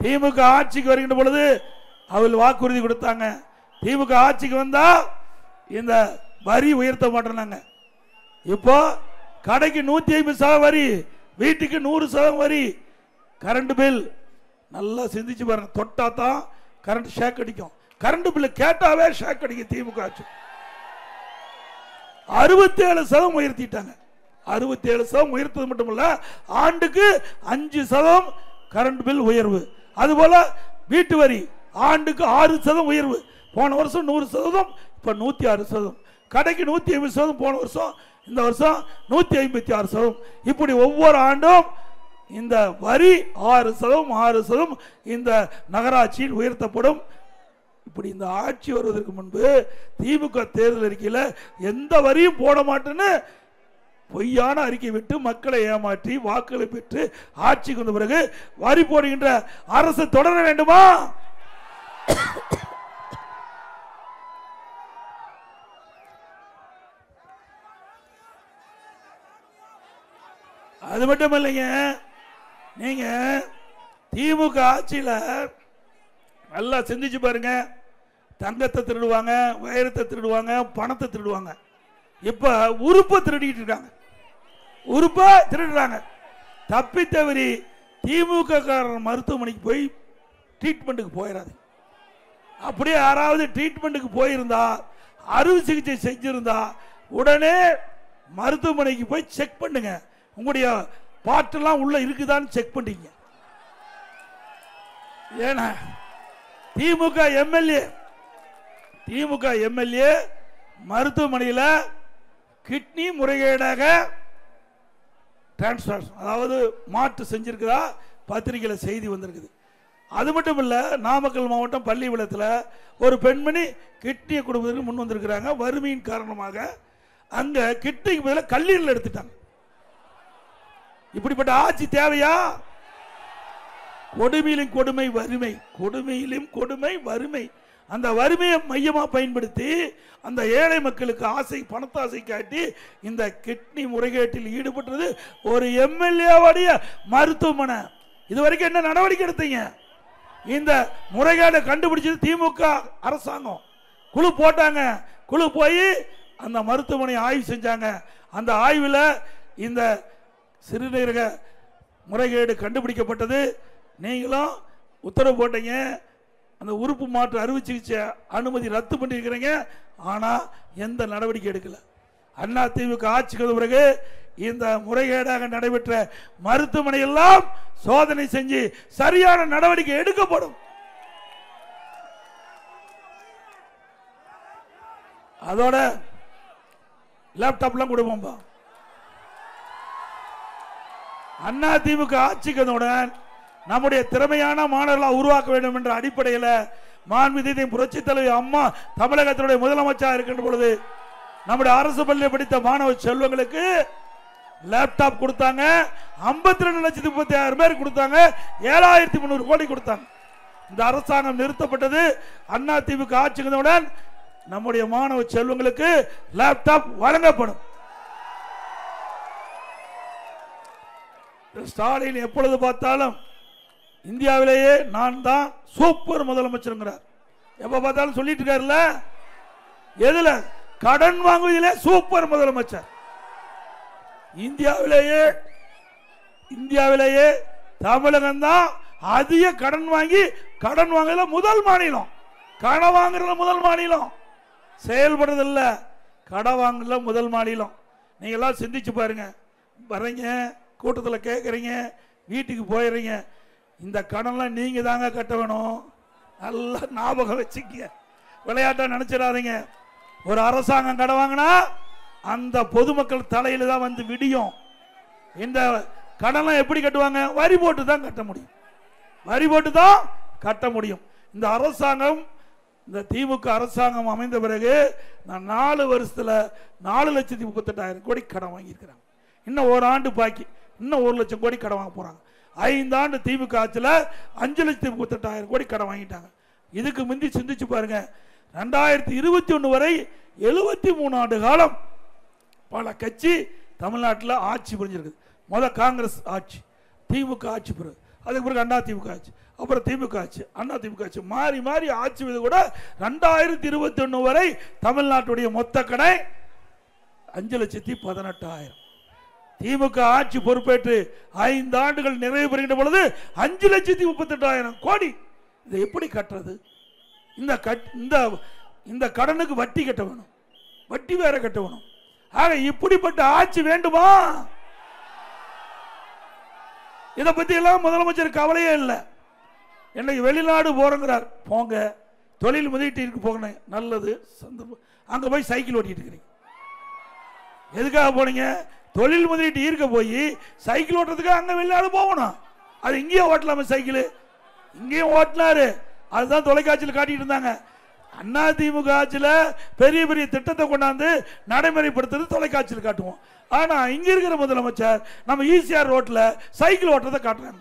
திமுக ஆட்சிக்கு வருகின்ற பொழுது அவர்கள் வாக்குறுதி கொடுத்தாங்க, திமுக ஆட்சிக்கு வந்தா இந்த வரி உயர்த்த மாட்டேனாங்க. இப்போ கடைக்கு 150% வரி, வீட்டுக்கு 100% வரி, கரண்ட் பில் நல்லா சிந்திச்சு பாருங்க. தொட்டா தான் கரண்ட் ஷாக் அடிக்கும். கரண்ட் பில் கேட்டாவே ஷாக் அடிக்கும். திமுக ஆட்சி 67% உயர்த்திட்டாங்க. 67% உயர்த்தது மட்டுமல்ல, ஆண்டுக்கு 5% கரண்ட் பில் உயர்வு. அதுபோல வீட்டு வரி ஆண்டுக்கு 6% உயர்வு. போன வருஷம் 100%, இப்ப 106%. கடைக்கு 150% போன வருஷம், இந்த வருஷம் 156%. இப்படி ஒவ்வொரு ஆண்டும் இந்த வரி 6% இந்த நகராட்சியில் உயர்த்தப்படும். இப்படி இந்த ஆட்சி வருவதற்கு முன்பு திமுக தேர்தல் அறிக்கையில் எந்த வரியும் போட மாட்டேன்னு பொய்யான அறிக்கை விட்டு மக்களை ஏமாற்றி வாக்குகளை பெற்று ஆட்சிக்கு வந்த பிறகு வரி போடுகின்ற அரசு தொடர வேண்டுமா? அது மட்டும் இல்லைங்க, நீங்க திமுக ஆட்சியில் நல்லா சிந்திச்சு பாருங்க. தங்கத்தை திருடுவாங்க, வைரத்தை திருடுவாங்க, பணத்தை திருடுவாங்க. இப்ப உறுப்பை திருடிட்டு இருக்காங்க, உறுப்பை திருடுறாங்க. தப்பி தவறி திமுக காரர் மருத்துவமனைக்கு போய் ட்ரீட்மெண்ட்டுக்கு போயிடாது. அப்படியே யாராவது ட்ரீட்மெண்ட்டுக்கு போயிருந்தா, அறுவை சிகிச்சை செஞ்சிருந்தா உடனே மருத்துவமனைக்கு போய் செக் பண்ணுங்க, உங்களுடைய பாட்டெல்லாம் உள்ள இருக்குதான்னு செக் பண்ணீங்க. ஏன்னா திமுக எம்எல்ஏ மருத்துவமனையில் கிட்னி முறைகேடாக டிரான்ஸ்பிளான்ட், அதாவது மாற்று செஞ்சிருக்கிறதா பத்திரிகையில் செய்தி வந்திருக்குது. அது மட்டும் இல்லை, நாமக்கல் மாவட்டம் பள்ளிவிளத்தில் ஒரு பெண்மணி கிட்னியை கொடுப்பதற்கு முன் வந்திருக்கிறாங்க. வறுமையின் காரணமாக அங்க கிட்னிக்கு பதிலாக கல்லீரல் எடுத்துட்டாங்க. இப்படிப்பட்ட ஆட்சி தேவையா? கொடுமையிலும் கொடுமை வறுமை, கொடுமையிலும் கொடுமை வறுமை. அந்த வறுமையை மையமாக பயன்படுத்தி அந்த ஏழை மக்களுக்கு ஆசை, பணத்தாசை காட்டி இந்த கிட்னி முறைகேட்டில் ஈடுபட்டது ஒரு எம்எல்ஏவுடைய மருத்துவமனை. இதுவரைக்கும் என்ன நடவடிக்கை எடுத்தீங்க? இந்த முறைகேடை கண்டுபிடிச்சது திமுக அரசாங்கம். குழு போட்டாங்க, குழு போய் அந்த மருத்துவமனை ஆய்வு செஞ்சாங்க. அந்த ஆய்வில் இந்த சிறுநீரக முறைகேடு கண்டுபிடிக்கப்பட்டது. நீங்களும் உத்தரவு போட்டீங்க, அந்த உறுப்பு மாற்று அறுவை சிகிச்சை அனுமதி ரத்து பண்ணிருக்கிறீங்க. ஆனால் எந்த நடவடிக்கை எடுக்கல. அண்ணா திமுக ஆட்சிக்கு வந்த பிறகு இந்த முறைகேடாக நடைபெற்ற மருத்துவமனை எல்லாம் சோதனை செஞ்சு சரியான நடவடிக்கை எடுக்கப்படும். அதோட லேப்டாப்லாம் கொடுப்போம்பா. அண்ணா திமுக ஆட்சிக்கு வந்தவுடன் நம்முடைய திறமையான மாணவர்களை உருவாக்க வேண்டும் என்ற அடிப்படையில் மாண்புமிகு புரட்சி தலைவி அம்மா தமிழகத்தினுடைய முதலமைச்சராக இருக்கின்ற பொழுது நம்முடைய அரசு பள்ளியை படித்த மாணவ செல்வங்களுக்கு லேப்டாப் கொடுத்தாங்க. 52,36,000 பேர் கொடுத்தாங்க. 7,300 கோடி கொடுத்தாங்க. இந்த அரசாங்கம் நிறுத்தப்பட்டது. அண்ணா திமுக ஆட்சிக்கு வந்தவுடன் நம்முடைய மாணவ செல்வங்களுக்கு லேப்டாப் வழங்கப்படும். ஸ்டாலின் எப்பொழுது பார்த்தாலும் இந்தியாவிலேயே நான் தான் சூப்பர் முதலமைச்சர் எப்ப பார்த்தாலும் சொல்லிட்டு இருக்காருல்ல. எதுல? கடன் வாங்குவதிலே சூப்பர் முதலமைச்சர். இந்தியாவிலேயே தமிழகம் தான் அதிக கடன் வாங்கல முதல் மாநிலம். கடன் வாங்குறதுல முதல் மாநிலம், செயல்படுறதில்ல. கடன் வாங்கல முதல் மாநிலம். நீங்க எல்லாம் சிந்திச்சு பாருங்க. வரீங்க, கூட்டத்தில் கேட்குறீங்க, வீட்டுக்கு போயிடுறீங்க. இந்த கடன்லாம் நீங்க தாங்க கட்ட வேணும். நல்லா ஞாபகம் வச்சுக்க, விளையாட்டா நினைச்சிடாதீங்க. ஒரு அரசாங்கம் கடன் வாங்கினா அந்த பொதுமக்கள் தலையில தான் வந்து விடியும். இந்த கடன்லாம் எப்படி கட்டுவாங்க? வரி போட்டு தான் கட்ட முடியும், வரி போட்டு தான் கட்ட முடியும். இந்த அரசாங்கம், இந்த திமுக அரசாங்கம் அமைந்த பிறகு நான் 4 வருஷத்துல 4,38,000 கோடி கடன் வாங்கியிருக்கிறாங்க. இன்னும் ஒரு ஆண்டு பாக்கி, இன்னும் 1 லட்சம் கோடி கடன் வாங்க போறாங்க. 5 ஆண்டு திமுக ஆட்சியில் 5,38,000 கோடி கடன் வாங்கிட்டாங்க. இதுக்கு முந்தி சிந்திச்சு பாருங்க. 2021 வரை 73 ஆண்டு காலம் பல கட்சி தமிழ்நாட்டில் ஆட்சி புரிஞ்சிருக்கு. முதல் காங்கிரஸ் ஆட்சி, திமுக ஆட்சி, பிறகு அதுக்கு பிறகு அண்ணா திமுக ஆட்சி, அப்புறம் திமுக ஆட்சி, அண்ணா திமுக ஆட்சி, மாறி மாறி ஆட்சி மீது கூட 2021 வரை தமிழ்நாட்டுடைய மொத்த கடன் 5,18,000. திமுக ஆட்சி பொறுப்பேற்று 5 ஆண்டுகள் நிறைவு பெறுகின்ற பொழுது 5,38,000 கோடி. இதை எப்படி கட்டுறது? இந்த கடனுக்கு வட்டி கட்ட வேணும், வட்டி வேற கட்ட வேணும். ஆக இப்படிப்பட்ட ஆட்சி வேண்டுமா? இதை பத்தி எல்லாம் முதலமைச்சர் கவலையே இல்லை. என்னைக்கு வெளிநாடு போறங்கிறார், போங்க, தொழில் முதலீட்டிற்கு போகணும், நல்லது, சந்தர்ப்பம். அங்க போய் சைக்கிள் ஓட்டிட்டு இருக்கிறீங்க. எதுக்காக போனீங்க? தொழில் முதலீட்டு ஈர்க்க போய் சைக்கிள் ஓட்டுறதுக்கு அங்க வெளிநாடு போகணும். அது இங்கேயே ஓட்டலாமா? சைக்கிள் இங்கேயும் ஓட்டினாரு. அதுதான் தொலைக்காட்சியில் காட்டிட்டு இருந்தாங்க. அதிமுக ஆட்சியில் பெரிய பெரிய திட்டத்தை கொண்டாந்து நடைமுறைப்படுத்துறது தொலைக்காட்சியில் காட்டுவோம். ஆனா இங்க இருக்கிற முதலமைச்சர் நம்ம ஈசிஆர் ரோட்ல சைக்கிள் ஓட்டுறதை காட்டுறாங்க.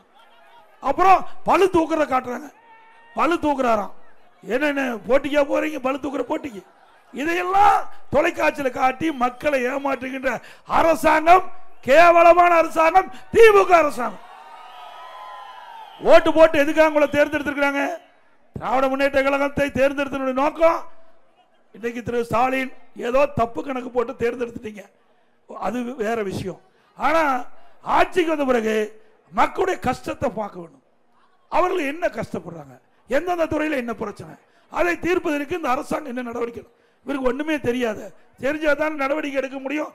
அப்புறம் பளு தூக்குறத காட்டுறாங்க. பளு தூக்குறாராம். என்னென்ன போட்டிக்கா போறீங்க? பளு தூக்குற போட்டிக்கு. இதையெல்லாம் தொலைக்காட்சியில் காட்டி மக்களை ஏமாற்றுகின்ற அரசாங்கம், கேவலமான அரசாங்கம் திமுக அரசாங்கம். ஓட்டு போட்டு எதுக்காக உங்களை தேர்ந்தெடுத்திருக்கிறாங்க? திராவிட முன்னேற்ற கழகத்தை தேர்ந்தெடுத்த நோக்கம் இன்னைக்கு திரு ஸ்டாலின் ஏதோ தப்பு கணக்கு போட்டு தேர்ந்தெடுத்துட்டீங்க, அது வேற விஷயம். ஆனா ஆட்சிக்கு வந்த பிறகு மக்களுடைய கஷ்டத்தை பார்க்க வேண்டும். அவர்கள் என்ன கஷ்டப்படுறாங்க, எந்தெந்த துறையில் என்ன பிரச்சனை, அதை தீர்ப்பதற்கு இந்த அரசாங்கம் என்ன நடவடிக்கை? இவருக்கு ஒண்ணுமே தெரியாது. தெரிஞ்சாதான் நடவடிக்கை எடுக்க முடியும்.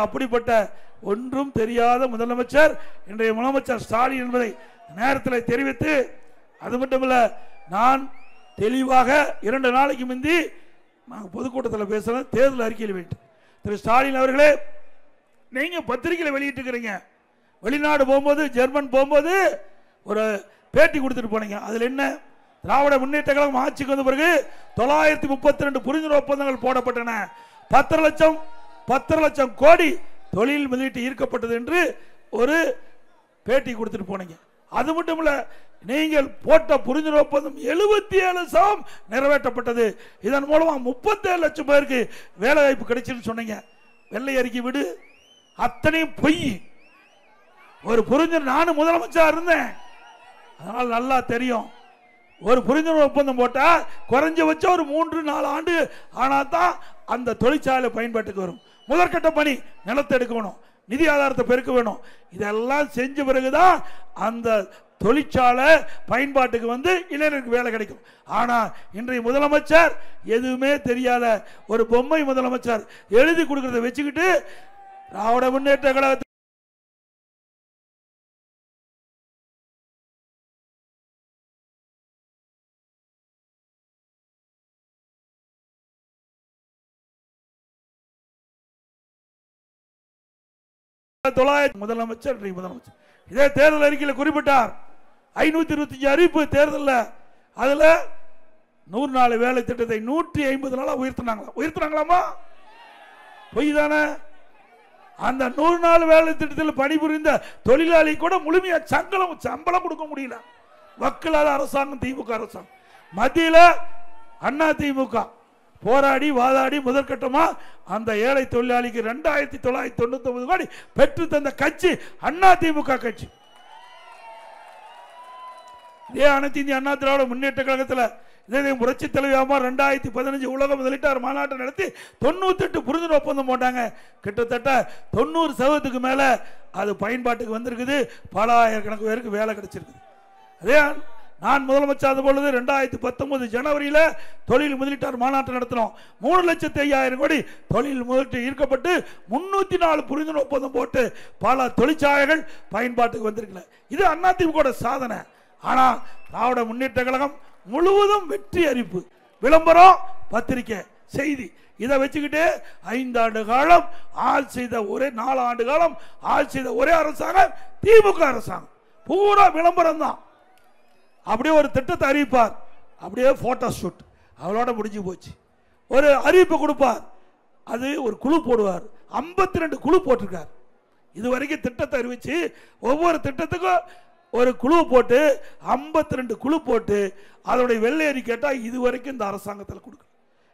அப்படிப்பட்ட ஒன்றும் தெரியாத முதலமைச்சர் இன்றைய முதலமைச்சர் ஸ்டாலின் என்பதை நேரத்தில் தெரிவித்து, அது மட்டுமல்ல, நான் தெளிவாக 2 நாளைக்கு முந்தி நாங்கள் பொதுக்கூட்டத்தில் பேசுகிறேன், தேர்தல் அறிக்கையில் வெளியிட்டு, திரு ஸ்டாலின் அவர்களே, நீங்க பத்திரிகையில் வெளியிட்டுக்கிறீங்க, வெளிநாடு போகும்போது ஜெர்மன் போகும்போது ஒரு பேட்டி கொடுத்துட்டு போனீங்க. அதில் என்ன? திராவிட முன்னேற்ற கழகம் ஆட்சிக்கு வந்த பிறகு 932 புரிந்துணர்வு ஒப்பந்தங்கள் போடப்பட்டன, 10 லட்சம் கோடி தொழில் முதலீட்டு ஈர்க்கப்பட்டது என்று ஒரு பேட்டி கொடுத்துட்டு போனீங்க. அது மட்டும் இல்ல, நீங்கள் போட்ட புரிந்துணர்வு ஒப்பந்தம் 77% நிறைவேற்றப்பட்டது. இதன் மூலமா 37 லட்சம் பேருக்கு வேலை வாய்ப்பு கிடைச்சுன்னு சொன்னீங்க. வெள்ளை அறிக்கை விடு, அத்தனையும் பொய். ஒரு புரிந்துணர்வு, நானும் முதலமைச்சர் இருந்தேன், அதனால நல்லா தெரியும். ஒரு புரிந்துணர்வு ஒப்பந்தம் போட்டா குறைஞ்சபட்சம் ஒரு 3-4 ஆண்டு ஆனா தான் அந்த தொழிற்சாலை பயன்பாட்டுக்கு வரும். முதற்கட்ட பணி நிலத்தை எடுக்கணும், நிதி ஆதாரத்தை பெருக்க வேணும். இதெல்லாம் செஞ்ச பிறகுதான் அந்த தொழிற்சாலை பயன்பாட்டுக்கு வந்து இளைஞருக்கு வேலை கிடைக்கும். ஆனா இன்றைய முதலமைச்சர் எதுவுமே தெரியாத ஒரு பொம்மை முதலமைச்சர் எழுதி கொடுக்கறத வச்சுக்கிட்டு திராவிட முன்னேற்ற கழகத்தை முதலமைச்சர் இதே தேர்தல் அறிக்கையில் குறிப்பிட்டார். 525 அறிவிப்பு தேர்தலில், அதுல 100 நாள் வேலை திட்டத்தை 150 நாளா உயர்த்தினாங்களாமா? பொய் தானே? அந்த 100 நாள் வேலை திட்டத்தில் பணிபுரிந்த தொழிலாளி கூட முழுமையா சம்பளம் கொடுக்க முடியல. வக்கில்லாத அரசாங்கம் திமுக அரசாங்கம். மத்தியில அண்ணா திமுக போராடி வாதாடி முதற்கட்டமா அந்த ஏழை தொழிலாளிக்கு 2999 கோடி பெற்று தந்த கட்சி அண்ணா திமுக கட்சி. இதே அனைத்து இந்திய அண்ணா திராவிட முன்னேற்ற கழகத்தில் இதே புரட்சி தலைவியாமா 2015 உலக முதலீட்டாளர் மாநாட்டை நடத்தி 98 புரிந்துணர்வு ஒப்பந்தம் போட்டாங்க. கிட்டத்தட்ட 90% மேல அது பயன்பாட்டுக்கு வந்திருக்குது. பல ஆயிரக்கணக்கு பேருக்கு வேலை கிடைச்சிருக்குது. அதே நான் முதலமைச்சர் பொழுது 2019 ஜனவரியில் தொழில் முதலீட்டாளர் மாநாட்டை நடத்தினோம். 3,05,000 கோடி தொழில் முதலீட்டு ஈர்க்கப்பட்டு 304 புரிந்துணர்வு ஒப்பந்தம் போட்டு பல தொழிற்சாலைகள் பயன்பாட்டுக்கு வந்திருக்கல. இது அதிமுக சாதனை. ஆனா திராவிட முன்னேற்ற கழகம் முழுவதும் வெற்றி அறிவிப்பு, விளம்பரம், பத்திரிகை, செய்தி, இதை வச்சுக்கிட்டு 5 ஆண்டு காலம் ஆட்சி செய்த ஒரே 4 ஆண்டு காலம் ஆட்சி செய்த ஒரே அரசாங்கம் திமுக அரசாங்கம். பூரா விளம்பரம் தான். அப்படியே ஒரு திட்டத்தை அறிவிப்பார், அப்படியே போட்டோ ஷூட், அவளோட முடிஞ்சு போச்சு. ஒரு அறிவிப்பு கொடுப்பார், அது ஒரு குழு போடுவார். 52 குழு போட்டிருக்கார். இது வரைக்கும் திட்டத்தை அறிவிச்சு ஒவ்வொரு திட்டத்துக்கும் ஒரு குழு போட்டு 52 குழு போட்டு அதோடைய வெள்ளை அறிக்கை கேட்டா இது வரைக்கும் இந்த அரசாங்கத்தில் கொடுக்க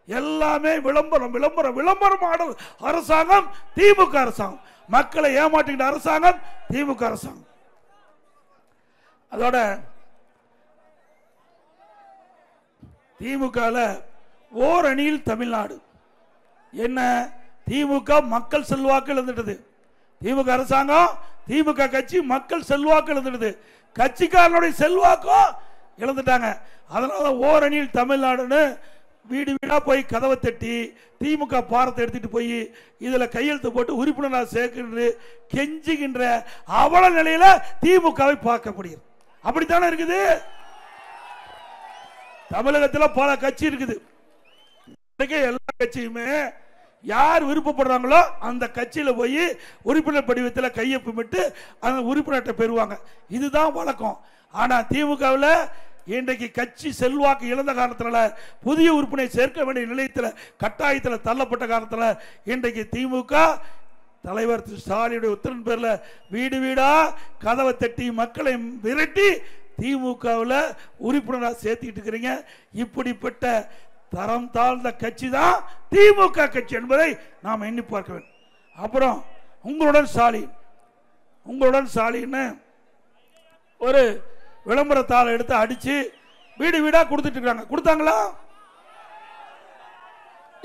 எல்லாமே விளம்பரம் விளம்பரம் விளம்பரம் ஆடல் அரசாங்கம் திமுக அரசாங்கம். மக்களை ஏமாற்றுகின்ற அரசாங்கம் திமுக அரசாங்கம். அதோட திமுக ஓர் அணியில் தமிழ்நாடு என்ன? திமுக மக்கள் செல்வாக்கு இழந்துட்டது. திமுக அரசாங்கம், திமுக கட்சி மக்கள் செல்வாக்கு இழந்துட்டது. கட்சிக்காரனுடைய செல்வாக்கும் இழந்துட்டாங்க. அதனால ஓர் அணியில் தமிழ்நாடுன்னு வீடு வீடா போய் கதவை தட்டி திமுக பாரத்தை எடுத்துட்டு போய் இதுல கையெழுத்து போட்டு உறுப்பினராக சேர்க்கின்ற கெஞ்சுகின்ற அவல நிலையில திமுகவை பார்க்க முடியும். அப்படித்தானே இருக்குது. தமிழகத்தில் பல கட்சி இருக்குது. எல்லா கட்சியுமே யார் விருப்பப்படுறாங்களோ அந்த கட்சியில் போய் உறுப்பினர் படிவத்தில் கையொப்பமிட்டு அந்த உறுப்பினர்கிட்ட பெறுவாங்க. இதுதான் வழக்கம். ஆனால் திமுகவில் இன்றைக்கு கட்சி செல்வாக்கு இழந்த காரணத்தினால புதிய உறுப்பினை சேர்க்க வேண்டிய நிலையத்தில் கட்டாயத்தில் தள்ளப்பட்ட காரணத்தில் இன்றைக்கு திமுக தலைவர் திரு ஸ்டாலினுடைய உத்தரவின் பேரில் வீடு வீடா கதவை தட்டி மக்களை விரட்டி திமுகவில் உறுப்பினராக சேர்த்துக்கிட்டு இருக்கிறீங்க. இப்படிப்பட்ட தரம் தாழ்ந்த கட்சி தான் திமுக கட்சி என்பதை நாம் எண்ணி பார்க்க வேண்டும். அப்புறம் உங்களுடன் ஸ்டாலின் ஒரு விளம்பரத்தாளை எடுத்து அடிச்சு வீடு வீடா கொடுத்துட்டு இருக்காங்க. கொடுத்தாங்களா?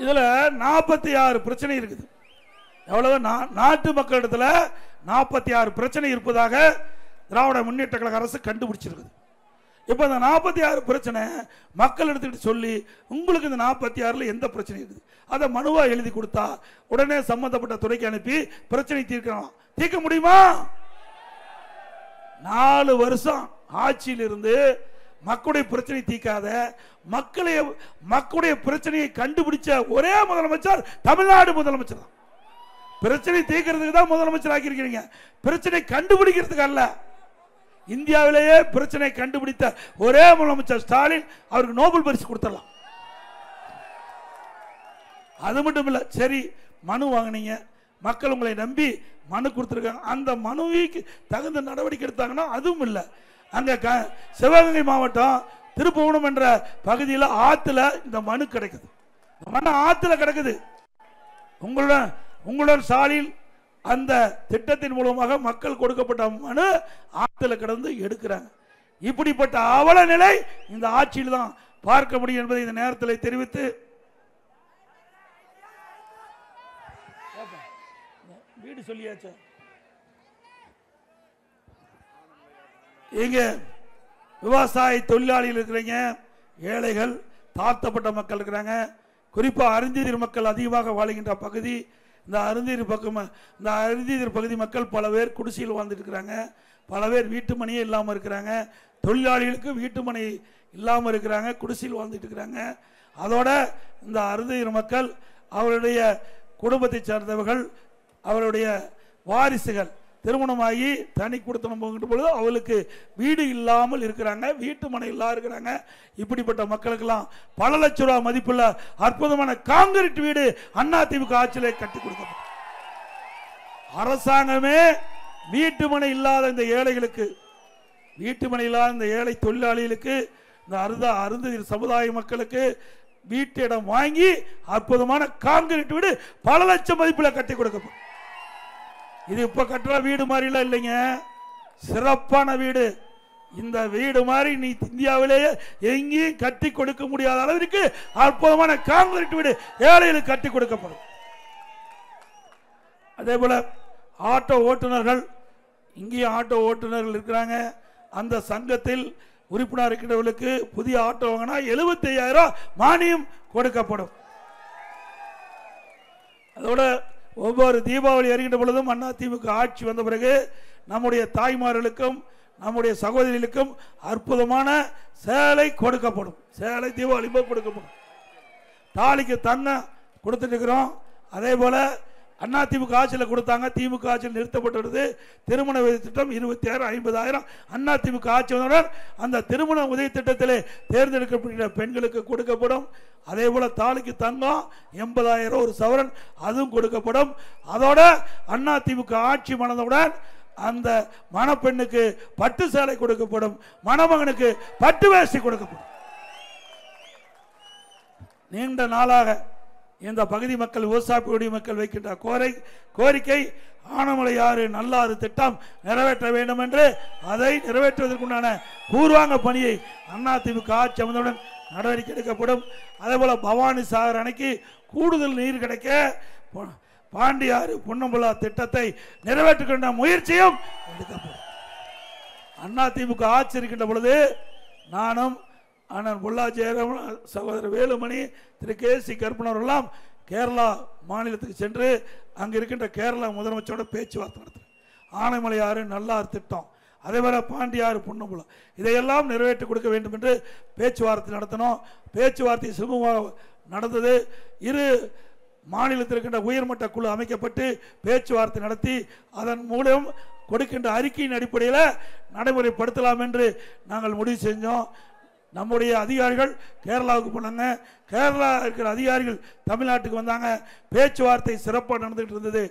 இதுல 46 பிரச்சனை இருக்குது. எவ்வளவு? நாட்டு மக்களிடத்துல 46 பிரச்சனை இருப்பதாக திராவிட முன்னேற்ற கழக அரசு கண்டுபிடிச்சிருக்குது. இப்ப இந்த 46 பிரச்சனை மக்கள் எடுத்துக்கிட்டு சொல்லி உங்களுக்கு இந்த 46ல எந்த பிரச்சனை இருக்குது அதை மனுவா எழுதி கொடுத்தா உடனே சம்பந்தப்பட்ட துறைக்கு அனுப்பி பிரச்சனை தீர்க்க முடியுமா? 4 வருஷம் ஆட்சியில் இருந்து மக்களுடைய பிரச்சனை தீர்க்காத மக்களுடைய பிரச்சனையை கண்டுபிடிச்ச ஒரே முதலமைச்சர் தமிழ்நாடு முதலமைச்சர் தான். பிரச்சனை தீர்க்கிறதுக்கு தான் முதலமைச்சர் ஆக்கியிருக்கிறீங்க, பிரச்சனை கண்டுபிடிக்கிறதுக்கு அல்ல. இந்தியாவிலேயே பிரச்சனை கண்டுபிடித்த ஒரே முதலமைச்சர் ஸ்டாலின், அவருக்கு நோபல் பரிசு கொடுத்துடலாம். அது மட்டும் இல்ல, சரி மனு வாங்கினீங்க, மக்கள் உங்களை நம்பி மனு கொடுத்துருக்காங்க, அந்த மனுவுக்கு தகுந்த நடவடிக்கை எடுத்தாங்கன்னா அதுவும் இல்லை. அங்க சிவகங்கை மாவட்டம் திருப்புவனம் என்ற பகுதியில் ஆத்துல இந்த மனு கிடைக்குது, மனு ஆத்துல கிடக்குது. உங்களுடன் ஸ்டாலின் அந்த திட்டத்தின் மூலமாக மக்கள் கொடுக்கப்பட்ட மனு ஆத்துல கிடந்து எடுக்கிறாங்க. இப்படிப்பட்ட அவல நிலை இந்த ஆட்சியில் தான் பார்க்க முடியும் என்பதை இந்த நேரத்தில் தெரிவித்து வீடு சொல்லியாச்சு. இங்க விவசாய தொழிலாளிகள் இருக்கிறீங்க, ஏழைகள் தாழ்த்தப்பட்ட மக்கள் இருக்கிறாங்க, குறிப்பா அருந்ததியர் மக்கள் அதிகமாக வாழுகின்ற பகுதி. இந்த அருந்ததியர் பகுதி மக்கள் பல பேர் குடிசையில் வாழ்ந்துட்டு இருக்கிறாங்க, பல பேர் வீட்டு மனையே இல்லாமல் இருக்கிறாங்க, தொழிலாளிகளுக்கு வீட்டு மனை இல்லாமல் இருக்கிறாங்க, குடிசையில் வாழ்ந்துட்டு இருக்கிறாங்க. அதோட இந்த அருந்ததியர் மக்கள் அவருடைய குடும்பத்தை சார்ந்தவர்கள், அவருடைய வாரிசுகள் திருமணமாகி தனி குடித்தனம் போகின்ற பொழுது அவளுக்கு வீடு இல்லாமல் இருக்கிறாங்க, வீட்டு மனை இல்லாம இருக்கிறாங்க. இப்படிப்பட்ட மக்களுக்கெல்லாம் பல லட்சம் ரூபாய் மதிப்புள்ள அற்புதமான காங்கிரீட் வீடு அதிமுக ஆட்சியிலே கட்டி கொடுக்கப்படும். அரசாங்கமே வீட்டு மனை இல்லாத இந்த ஏழைகளுக்கு, வீட்டு மனை இல்லாத இந்த ஏழை தொழிலாளிகளுக்கு, இந்த அருந்ததியர் சமுதாய மக்களுக்கு வீட்டு இடம் வாங்கி அற்புதமான காங்கிரீட் வீடு பல லட்சம் மதிப்புல கட்டி கொடுக்கப்படும். இது இப்ப கட்டுற வீடு மாதிரிலாம் இல்லைங்க, சிறப்பான வீடு. இந்த வீடு மாதிரி நீ இந்தியாவிலேயே எங்கேயும் கட்டி கொடுக்க முடியாத அளவிற்கு அற்புதமான காங்கிரீட் வீடு ஏழைகளுக்கு கட்டி கொடுக்கப்படும். அதே போல ஆட்டோ ஓட்டுநர்கள், இங்கேயும் ஆட்டோ ஓட்டுநர்கள் இருக்கிறாங்க, அந்த சங்கத்தில் உறுப்பினர் இருக்கிறவர்களுக்கு புதிய ஆட்டோ வாங்கினா 75,000 மானியம் கொடுக்கப்படும். அதோட ஒவ்வொரு தீபாவளி வருகின்ற பொழுதும் அதிமுக ஆட்சி வந்த பிறகு நம்முடைய தாய்மார்களுக்கும் நம்முடைய சகோதரிகளுக்கும் அற்புதமான சேலை கொடுக்கப்படும். சேலை தீபாவளி கொடுக்கப்படும். தாலிக்கு தங்கம் கொடுத்துட்டு இருக்கிறோம். அதே போல அதிமுக ஆட்சியில் கொடுத்தாங்க, திமுக ஆட்சியில் நிறுத்தப்பட்டுள்ளது. திருமண உதவி திட்டம் 26,000 50,000 அதிமுக ஆட்சி வந்தவுடன் அந்த திருமண உதவி திட்டத்திலே தேர்ந்தெடுக்கப்பட்ட பெண்களுக்கு கொடுக்கப்படும். அதே போல தாலிக்கு தங்கம் 80,000 ஒரு சவரன் அதுவும் கொடுக்கப்படும். அதோட அதிமுக ஆட்சி மணந்தவுடன் அந்த மணப்பெண்ணுக்கு பட்டு சேலை கொடுக்கப்படும், மணமகனுக்கு பட்டு வேஷ்டி கொடுக்கப்படும். நீண்ட நாளாக இந்த பகுதி மக்கள், விவசாய மக்கள் வைக்கின்ற கோரிக்கை ஆனமலையாறு நல்லாறு திட்டம் நிறைவேற்ற வேண்டும் என்று, அதை நிறைவேற்றுவதற்குண்டான பூர்வாங்க பணியை அதிமுக ஆட்சி அமைந்தவுடன் நடவடிக்கை எடுக்கப்படும். அதே போல பவானி சாகர் அணைக்கு கூடுதல் நீர் கிடைக்க பாண்டியாறு பொன்னம்பலா திட்டத்தை நிறைவேற்றுகின்ற முயற்சியும் எடுக்கப்படும். அதிமுக ஆட்சி இருக்கின்ற பொழுது நானும் அண்ணன் பொள்ளாச்சி சகோதரர் வேலுமணி, திரு கே.சி. கருப்பனவர்களெல்லாம் கேரளா மாநிலத்துக்கு சென்று அங்கே இருக்கின்ற கேரளா முதலமைச்சரோட பேச்சுவார்த்தை நடத்தினோம். ஆனைமலையாறு நல்லாறு திட்டம், அதே போல பாண்டியாறு பொன்னம்பலம் இதையெல்லாம் நிறைவேற்றி கொடுக்க வேண்டும் என்று பேச்சுவார்த்தை நடத்தினோம். பேச்சுவார்த்தை சுமூகமாக நடந்தது. இரு மாநிலத்தில் இருக்கின்ற உயர்மட்ட குழு அமைக்கப்பட்டு பேச்சுவார்த்தை நடத்தி அதன் மூலம் கொடுக்கின்ற அறிக்கையின் அடிப்படையில் நடைமுறைப்படுத்தலாம் என்று நாங்கள் முடிவு செஞ்சோம். நம்முடைய அதிகாரிகள் கேரளாவுக்கு போனாங்க, கேரளா இருக்கிற அதிகாரிகள் தமிழ்நாட்டுக்கு வந்தாங்க. பேச்சுவார்த்தை சிறப்பாக நடந்துகிட்டு இருந்தது.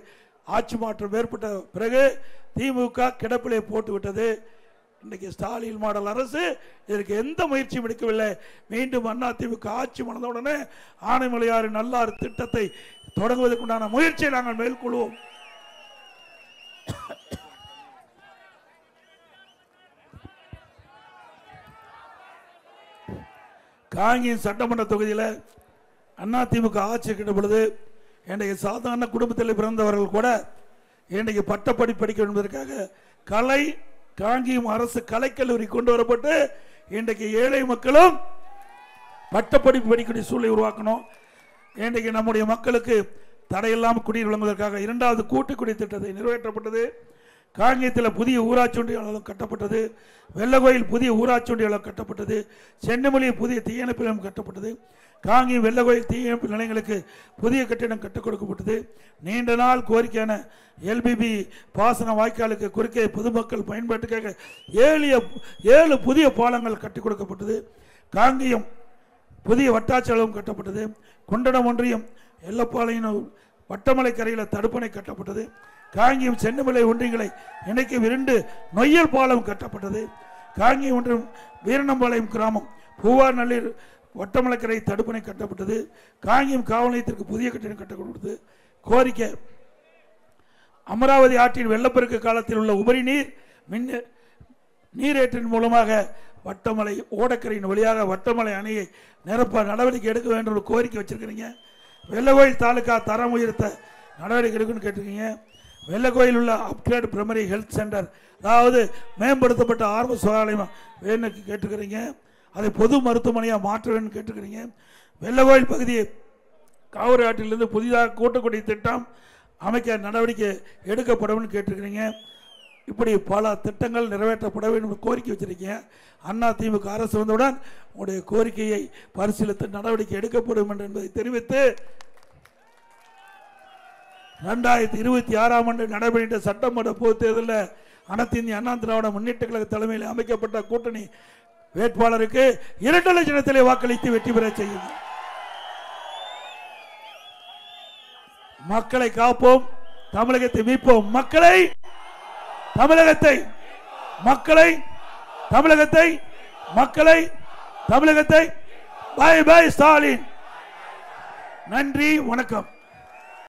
ஆட்சி மாற்றம் ஏற்பட்ட பிறகு திமுக கிடப்பிலே போட்டு விட்டது. இன்றைக்கு ஸ்டாலின் மாடல் அரசு இதற்கு எந்த முயற்சியும் எடுக்கவில்லை. மீண்டும் அதிமுக ஆட்சி மணந்தவுடனே ஆனைமலையாறு நல்லாறு திட்டத்தை தொடங்குவதற்குண்டான முயற்சியை நாங்கள் மேற்கொள்வோம். காங்கியம் சட்டமன்ற தொகுதியில் அதிமுக ஆட்சி இருக்கின்ற பொழுது இன்றைக்கு சாதாரண குடும்பத்தில் பிறந்தவர்கள் கூட இன்றைக்கு பட்டப்படிப்பு படிக்க என்பதற்காக காங்கியம் அரசு கலைக்கல்லூரி கொண்டு வரப்பட்டு இன்றைக்கு ஏழை மக்களும் பட்டப்படிப்பு படிக்கக்கூடிய சூழலை உருவாக்கணும். இன்றைக்கு நம்முடைய மக்களுக்கு தடையில்லாமல் குடிநீர் வழங்குவதற்காக 2வது கூட்டுக்குடி திட்டத்தை நிறைவேற்றப்பட்டது. காங்கியத்தில் புதிய ஊராட்சி ஒன்றிய அலுவலகம் கட்டப்பட்டது. வெள்ளகோயில் புதிய ஊராட்சி ஒன்றிய அலுவலகம் கட்டப்பட்டது. சென்னமொழி புதிய தீயணைப்பு நிலையம் கட்டப்பட்டது. காங்கியம் வெள்ளகோயில் தீயணைப்பு நிலையங்களுக்கு புதிய கட்டிடம் கட்டுக் கொடுக்கப்பட்டது. நீண்ட நாள் கோரிக்கையான எல்பிபி பாசன வாய்க்காலுக்கு குறுக்கே பொதுமக்கள் பயன்பாட்டுக்காக 7 புதிய பாலங்கள் கட்டிக் கொடுக்கப்பட்டது. காங்கியம் புதிய வட்டாட்சி அலுவலகம் கட்டப்பட்டது. குண்டடம் ஒன்றியம் எல்லப்பாளையம் வட்டமலை கரையில் தடுப்பணை கட்டப்பட்டது. காங்கியம் சென்னமலை ஒன்றியங்களை இணைக்கும் 2 நொய்யல் பாலம் கட்டப்பட்டது. காங்கியம் ஒன்றியம் வீரணம்பாளையம் கிராமம் பூவார் நல்லீர் வட்டமலைக்கரை தடுப்பணை கட்டப்பட்டது. காங்கியம் காவல் நிலையத்திற்கு புதிய கட்டிடம் கட்டப்பட்டது. கோரிக்கை அமராவதி ஆற்றின் வெள்ளப்பெருக்கு காலத்தில் உள்ள உபரி நீரேற்றின் மூலமாக வட்டமலை ஓடக்கரையின் வழியாக வட்டமலை அணையை நிரப்ப நடவடிக்கை எடுக்க வேண்டும் என்று கோரிக்கை வச்சிருக்கிறீங்க. வெள்ளகோயில் தாலுகா தரம் உயர்த்த நடவடிக்கை எடுக்கணும்னு கேட்டிருக்கீங்க. வெள்ளகோயில் உள்ள அப்கிரேட் பிரைமரி ஹெல்த் சென்டர், அதாவது மேம்படுத்தப்பட்ட ஆரம்ப சுகாதாரம் வேணும்னு கேட்டுக்கிறீங்க. அதை பொது மருத்துவமனையாக மாற்ற வேண்டும் கேட்டுக்கிறீங்க. வெள்ளகோயில் பகுதியை காவிரி ஆற்றிலிருந்து புதிதாக கூட்டக்கூடிய திட்டம் அமைக்க நடவடிக்கை எடுக்கப்படும் கேட்டிருக்கிறீங்க. இப்படி பல திட்டங்கள் நிறைவேற்றப்பட வேண்டும் கோரிக்கை வச்சிருக்கீங்க. அதிமுக அரசு வந்தவுடன் உங்களுடைய கோரிக்கையை பரிசீலித்து நடவடிக்கை எடுக்கப்படும் என்பதை தெரிவித்து 2026ஆம் ஆண்டு நடைபெற்ற சட்டமன்ற பொதுத் தேர்தலில் அனைத்து இந்திய அண்ணா திராவிட முன்னேற்ற கழக தலைமையில் அமைக்கப்பட்ட கூட்டணி வேட்பாளருக்கு 2 லட்சத்திலே வாக்களித்து வெற்றி பெற செய்யும். மக்களை காப்போம், தமிழகத்தை மீட்போம். தமிழகத்தை பை பை ஸ்டாலின். நன்றி, வணக்கம்.